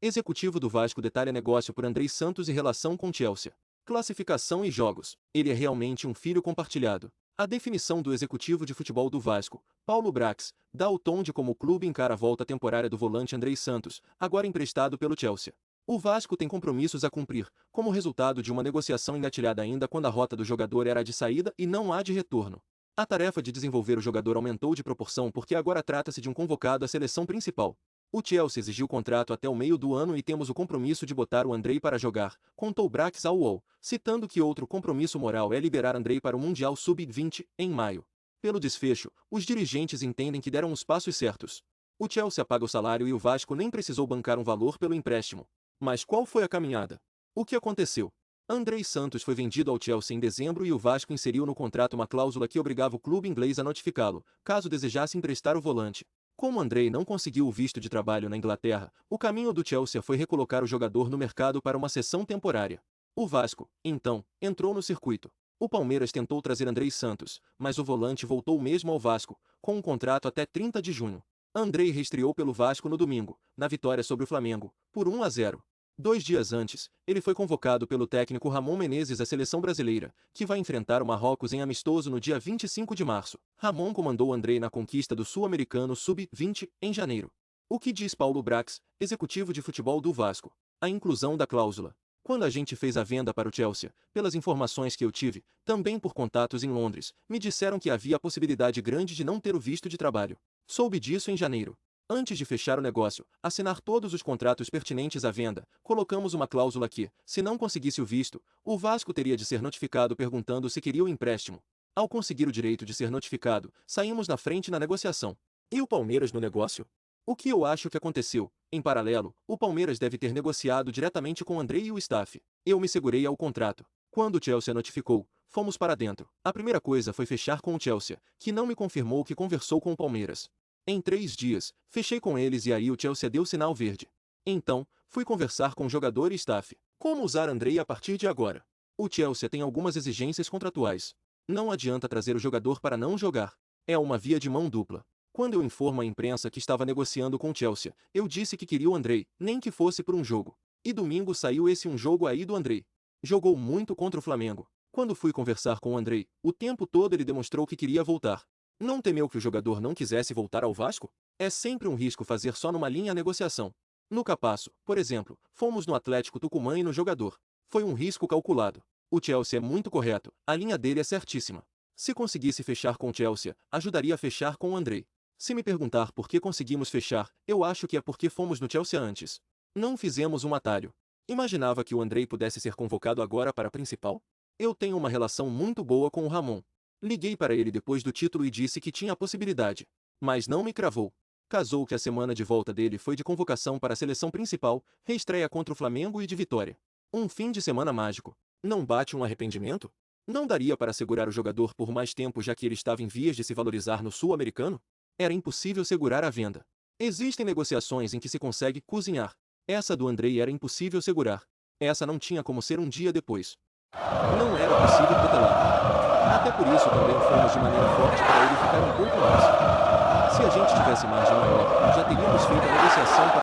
Executivo do Vasco detalha negócio por Andrei Santos e relação com Chelsea. Classificação e jogos. Ele é realmente um filho compartilhado. A definição do executivo de futebol do Vasco, Paulo Brax, dá o tom de como o clube encara a volta temporária do volante Andrei Santos, agora emprestado pelo Chelsea. O Vasco tem compromissos a cumprir, como resultado de uma negociação engatilhada ainda quando a rota do jogador era a de saída e não a de retorno. A tarefa de desenvolver o jogador aumentou de proporção porque agora trata-se de um convocado à seleção principal. O Chelsea exigiu contrato até o meio do ano e temos o compromisso de botar o Andrei para jogar, contou Brax ao UOL, citando que outro compromisso moral é liberar Andrei para o Mundial Sub-20, em maio. Pelo desfecho, os dirigentes entendem que deram os passos certos. O Chelsea paga o salário e o Vasco nem precisou bancar um valor pelo empréstimo. Mas qual foi a caminhada? O que aconteceu? Andrei Santos foi vendido ao Chelsea em dezembro e o Vasco inseriu no contrato uma cláusula que obrigava o clube inglês a notificá-lo, caso desejasse emprestar o volante. Como Andrei não conseguiu o visto de trabalho na Inglaterra, o caminho do Chelsea foi recolocar o jogador no mercado para uma cessão temporária. O Vasco, então, entrou no circuito. O Palmeiras tentou trazer Andrei Santos, mas o volante voltou mesmo ao Vasco, com um contrato até 30 de junho. Andrei reestreou pelo Vasco no domingo, na vitória sobre o Flamengo, por 1-0. 2 dias antes, ele foi convocado pelo técnico Ramon Menezes à seleção brasileira, que vai enfrentar o Marrocos em amistoso no dia 25 de março. Ramon comandou Andrei na conquista do Sul-Americano Sub-20, em janeiro. O que diz Paulo Brax, executivo de futebol do Vasco? A inclusão da cláusula. Quando a gente fez a venda para o Chelsea, pelas informações que eu tive, também por contatos em Londres, me disseram que havia a possibilidade grande de não ter o visto de trabalho. Soube disso em janeiro. Antes de fechar o negócio, assinar todos os contratos pertinentes à venda, colocamos uma cláusula que, se não conseguisse o visto, o Vasco teria de ser notificado perguntando se queria o empréstimo. Ao conseguir o direito de ser notificado, saímos na frente na negociação. E o Palmeiras no negócio? O que eu acho que aconteceu? Em paralelo, o Palmeiras deve ter negociado diretamente com Andrei e o staff. Eu me segurei ao contrato. Quando o Chelsea notificou, fomos para dentro. A primeira coisa foi fechar com o Chelsea, que não me confirmou que conversou com o Palmeiras. Em 3 dias, fechei com eles e aí o Chelsea deu sinal verde. Então, fui conversar com o jogador e staff. Como usar Andrei a partir de agora? O Chelsea tem algumas exigências contratuais. Não adianta trazer o jogador para não jogar. É uma via de mão dupla. Quando eu informo à imprensa que estava negociando com o Chelsea, eu disse que queria o Andrei, nem que fosse por um jogo. E domingo saiu esse um jogo aí do Andrei. Jogou muito contra o Flamengo. Quando fui conversar com o Andrei, o tempo todo ele demonstrou que queria voltar. Não temeu que o jogador não quisesse voltar ao Vasco? É sempre um risco fazer só numa linha a negociação. No Capasso, por exemplo, fomos no Atlético Tucumã e no jogador. Foi um risco calculado. O Chelsea é muito correto, a linha dele é certíssima. Se conseguisse fechar com o Chelsea, ajudaria a fechar com o Andrei. Se me perguntar por que conseguimos fechar, eu acho que é porque fomos no Chelsea antes. Não fizemos um atalho. Imaginava que o Andrei pudesse ser convocado agora para a principal? Eu tenho uma relação muito boa com o Ramon. Liguei para ele depois do título e disse que tinha a possibilidade. Mas não me cravou. Casou que a semana de volta dele foi de convocação para a seleção principal, reestreia contra o Flamengo e de vitória. Um fim de semana mágico. Não bate um arrependimento? Não daria para segurar o jogador por mais tempo já que ele estava em vias de se valorizar no Sul-Americano? Era impossível segurar a venda. Existem negociações em que se consegue cozinhar. Essa do Andrei era impossível segurar. Essa não tinha como ser um dia depois. Não era possível protelar. Até por isso também fomos de maneira forte para ele ficar um pouco mais. Se a gente tivesse margem maior, já teríamos feito a negociação para